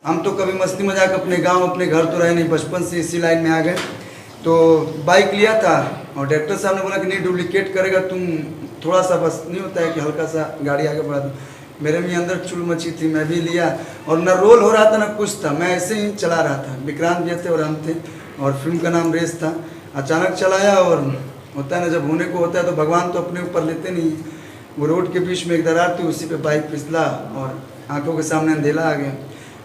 हम तो कभी मस्ती मजाक अपने गांव अपने घर तो रहे नहीं, बचपन से इसी लाइन में आ गए। तो बाइक लिया था और डायरेक्टर साहब ने बोला कि नहीं डुप्लीकेट करेगा तुम, थोड़ा सा बस नहीं होता है कि हल्का सा गाड़ी आगे बढ़ा दो। मेरे में अंदर चुल मची थी, मैं भी लिया और न रोल हो रहा था न कुछ था, मैं ऐसे ही चला रहा था। विक्रांत जी थे और हम थे और फिल्म का नाम रेस था। अचानक चलाया और होता है ना जब होने को होता है तो भगवान तो अपने ऊपर लेते नहीं। वो रोड के बीच में एक दरार थी, उसी पे बाइक फिसला और आंखों के सामने अंधेला आ गया।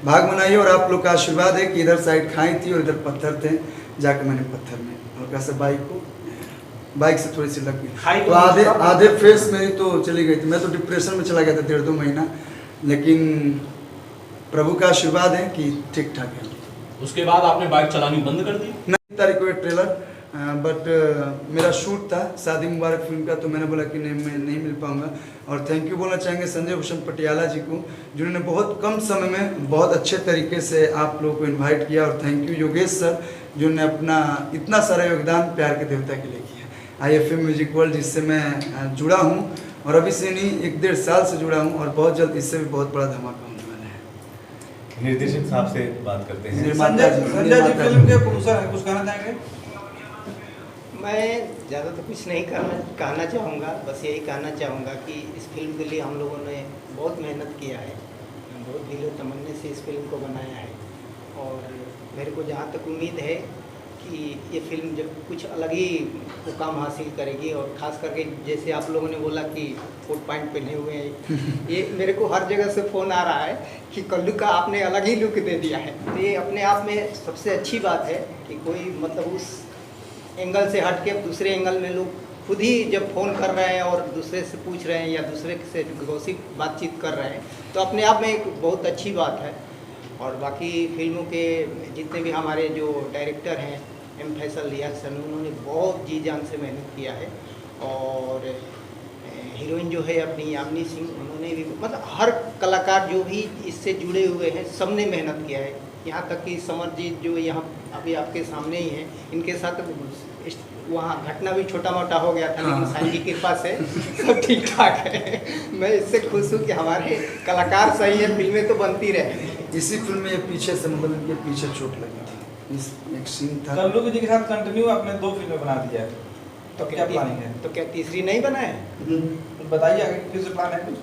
भाग मनाइए और आप लोग का आशीर्वाद है कि इधर साइड खाई थी और इधर पत्थर थे, जाके मैंने पत्थर में हल्का सा बाइक से थोड़ी सी लग गई तो आधे फेस मेरी तो चली गई थी। मैं तो डिप्रेशन में चला गया था 1.5-2 महीना, लेकिन प्रभु का आशीर्वाद है कि ठीक ठाक है। उसके बाद आपने बाइक चलानी बंद कर दी? 9 तारीख को एक ट्रेलर बट मेरा शूट था शादी मुबारक फिल्म का, तो मैंने बोला कि नहीं मैं नहीं मिल पाऊंगा। और थैंक यू बोलना चाहेंगे संजय भूषण पटियाला जी को, जिन्होंने बहुत कम समय में बहुत अच्छे तरीके से आप लोगों को इनवाइट किया। और थैंक यू योगेश सर, जिन्होंने अपना इतना सारा योगदान प्यार के देवता के लिए किया। IFM म्यूजिक वर्ल्ड जिससे मैं जुड़ा हूँ और अभी से नहीं 1-1.5 साल से जुड़ा हूँ और बहुत जल्द इससे भी बहुत बड़ा धमाका होने वाला है। निर्देशक साहब से बात करते हैं। संजय जी फिल्म के प्रोड्यूसर हैं, कुछ कहना चाहेंगे? मैं ज़्यादा तो कुछ नहीं कहना चाहूँगा, बस यही कहना चाहूँगा कि इस फिल्म के लिए हम लोगों ने बहुत मेहनत किया है, बहुत दिलो तमन्ने से इस फिल्म को बनाया है। और मेरे को जहाँ तक उम्मीद है कि ये फिल्म जब कुछ अलग ही मुकाम हासिल करेगी, और ख़ास करके जैसे आप लोगों ने बोला कि कोट पैंट पहने हुए हैं, ये मेरे को हर जगह से फ़ोन आ रहा है कि कल्लू का आपने अलग ही लुक दे दिया है। तो ये अपने आप में सबसे अच्छी बात है कि कोई मतलब उस एंगल से हट के दूसरे एंगल में लोग खुद ही जब फ़ोन कर रहे हैं और दूसरे से पूछ रहे हैं या दूसरे से गॉसिप बातचीत कर रहे हैं, तो अपने आप में एक बहुत अच्छी बात है। और बाकी फिल्मों के जितने भी हमारे जो डायरेक्टर हैं M. फैसल रियाज सर, उन्होंने बहुत जी जान से मेहनत किया है। और हीरोइन जो है अपनी यामिनी सिंह, उन्होंने भी मतलब हर कलाकार जो भी इससे जुड़े हुए हैं सब ने मेहनत किया है। यहाँ तक कि समरजीत जो यहाँ अभी आपके सामने ही हैं, इनके साथ वहाँ घटना भी छोटा मोटा हो गया था, लेकिन साईं की कृपा से सब ठीक ठाक है। मैं इससे खुश हूँ कि हमारे कलाकार सही है, फिल्में तो बनती रहे। इसी फिल्म में पीछे से मतलब इनके पीछे चोट लगी थी, इस एक सीन था। कल्लू जी के साथ कंटिन्यू आपने 2 फिल्में बना दिया है, तो क्या प्लानिंग है? तो क्या तीसरी नहीं बनाए? तो बताइए आगे किस प्लान है कुछ?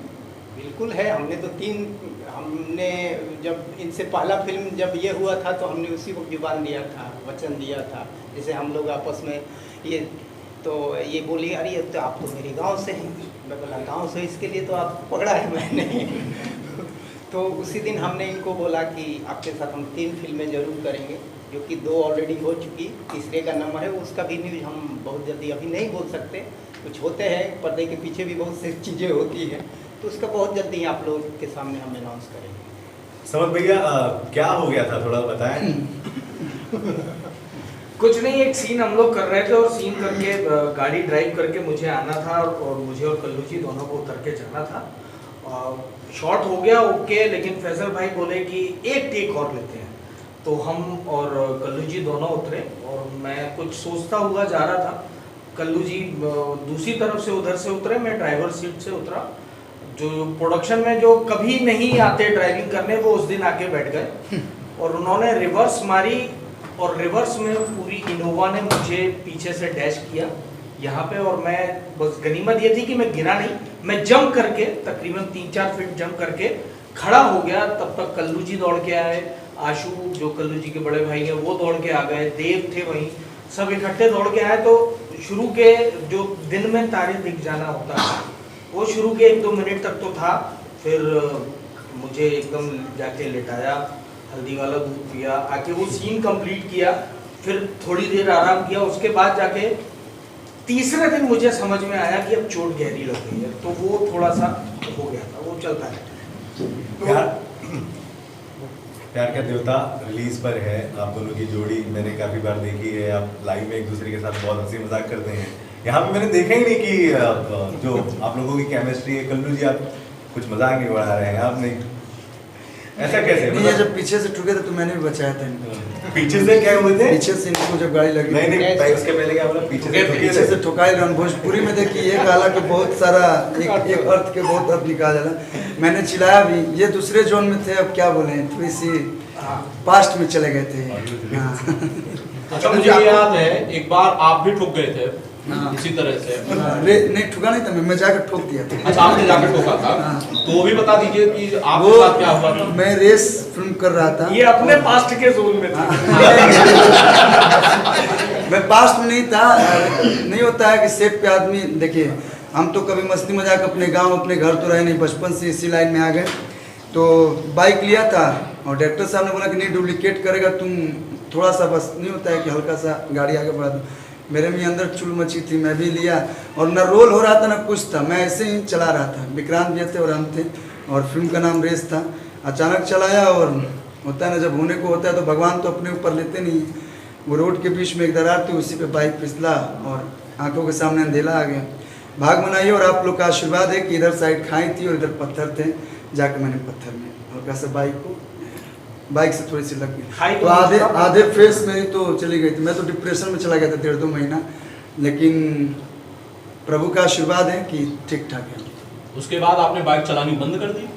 बिल्कुल है। हमने तो 3 हमने जब इनसे पहला फिल्म जब ये हुआ था तो हमने उसी को जुबान दिया था, वचन दिया था। जैसे हम लोग आपस में ये बोली अरे तो आप तो मेरे गांव से हैं। मैं बोला गांव से, इसके लिए तो आप पकड़ा है मैंने। तो उसी दिन हमने इनको बोला कि आपके साथ हम 3 फिल्में ज़रूर करेंगे, जो कि 2 ऑलरेडी हो चुकी, तीसरे का नंबर है। उसका भी न्यूज़ हम बहुत जल्दी अभी नहीं बोल सकते, कुछ होते हैं पर्दे के पीछे भी बहुत सी चीज़ें होती हैं, तो उसका बहुत जल्दी आप लोग के सामने हम अनाउंस करेंगे। समझ भैया क्या हो गया था थोड़ा बताएं। कुछ नहीं, एक सीन हम लोग कर रहे थे और सीन करके गाड़ी ड्राइव करके मुझे आना था और मुझे और कल्लू जी दोनों को उतर के जाना था। शॉट हो गया ओके, लेकिन फैसल भाई बोले कि एक टेक और लेते हैं, तो हम और कल्लू जी दोनों उतरे और मैं कुछ सोचता हुआ जा रहा था। कल्लू जी दूसरी तरफ से उधर से उतरे, मैं ड्राइवर सीट से उतरा। जो प्रोडक्शन में जो कभी नहीं आते ड्राइविंग करने, वो उस दिन आके बैठ गए और उन्होंने रिवर्स मारी और रिवर्स में पूरी इनोवा ने मुझे पीछे से डैश किया यहाँ पे। और मैं बस गनीमत ये थी कि मैं गिरा नहीं, मैं जंप करके तकरीबन 3-4 फीट जंप करके खड़ा हो गया। तब तक कल्लू जी दौड़ के आए, आशू जो कल्लू जी के बड़े भाई हैं वो दौड़ के आ गए, देव थे वहीं, सब इकट्ठे दौड़ के आए। तो शुरू के जो दिन में तारे दिख जाना होता है वो शुरू के 1-2 मिनट तक तो था। फिर मुझे एकदम जाके लिटाया, हल्दी वाला दूध पिया, आके वो सीन कंप्लीट किया, फिर थोड़ी देर आराम किया। उसके बाद जाके तीसरे दिन मुझे समझ में आया कि अब चोट गहरी लग गई है, तो वो थोड़ा सा हो गया था, वो चलता है। प्यार का देवता रिलीज पर है, आप दोनों की जोड़ी मैंने काफ़ी बार देखी है, आप लाइव में एक दूसरे के साथ बहुत हंसी मजाक करते हैं। यहाँ पे मैंने देखा ही नहीं कि जो आप लोगों की केमिस्ट्री है। कल्लू जी आप कुछ मजाक नहीं बढ़ा रहे हैं, आप नहीं, ऐसा कैसे? ये जब पीछे से ठुके थे तो मैंने भी बचाया था इनको। पीछे से क्या हुए थे? पीछे से इनको जब गाड़ी लगी नहीं उसके पहले क्या बोला? पीछे से ठुकाई रहा। भोजपुरी में देखिए एक आला के बहुत सारा एक अर्थ के बहुत अर्थ निकाल जाला। मैंने चिल्लाया भी, ये दूसरे जोन में थे, अब क्या बोले, थोड़ी सी हाँ। पास्ट में चले गए थे। हाँ। अच्छा मुझे याद है एक बार आप भी ठुक गए थे हाँ। इसी तरह से। नहीं ठुका नहीं था, मैं जाकर ठोक दिया था। अच्छा आपने जाकर ठोका था, हाँ। तो वो भी बता दीजिए कि आपके साथ क्या हुआ था। मैं रेस फिल्म कर रहा था। ये अपने पास्ट के जोन में था। मैं पास्ट में नहीं था। नहीं होता है कि सेट पे आदमी, देखिए हम तो कभी मस्ती मजाक अपने गांव अपने घर तो रहे नहीं, बचपन से इसी लाइन में आ गए। तो बाइक लिया था और डायरेक्टर साहब ने बोला कि नहीं डुप्लीकेट करेगा तुम, थोड़ा सा बस नहीं होता है कि हल्का सा गाड़ी आगे बढ़ा दो। मेरे में अंदर चुल मची थी, मैं भी लिया और ना रोल हो रहा था ना कुछ था, मैं ऐसे ही चला रहा था। विक्रांत भी थे और हम थे और फिल्म का नाम रेस था। अचानक चलाया और होता है ना जब होने को होता है तो भगवान तो अपने ऊपर लेते नहीं। वो रोड के बीच में एक दरार थी, उसी पे बाइक फिसला और आंखों के सामने अंधेला आ गया। भाग बनाई और आप लोग का आशीर्वाद है कि इधर साइड खाई थी और इधर पत्थर थे, जाके मैंने पत्थर में हल्का सा बाइक से थोड़ी सी लग खाई गई तो तो आधे फेस मेरी तो चली गई थी। मैं तो डिप्रेशन में चला गया था 1.5-2 महीना, लेकिन प्रभु का आशीर्वाद है कि ठीक ठाक है। उसके बाद आपने बाइक चलानी बंद कर दी।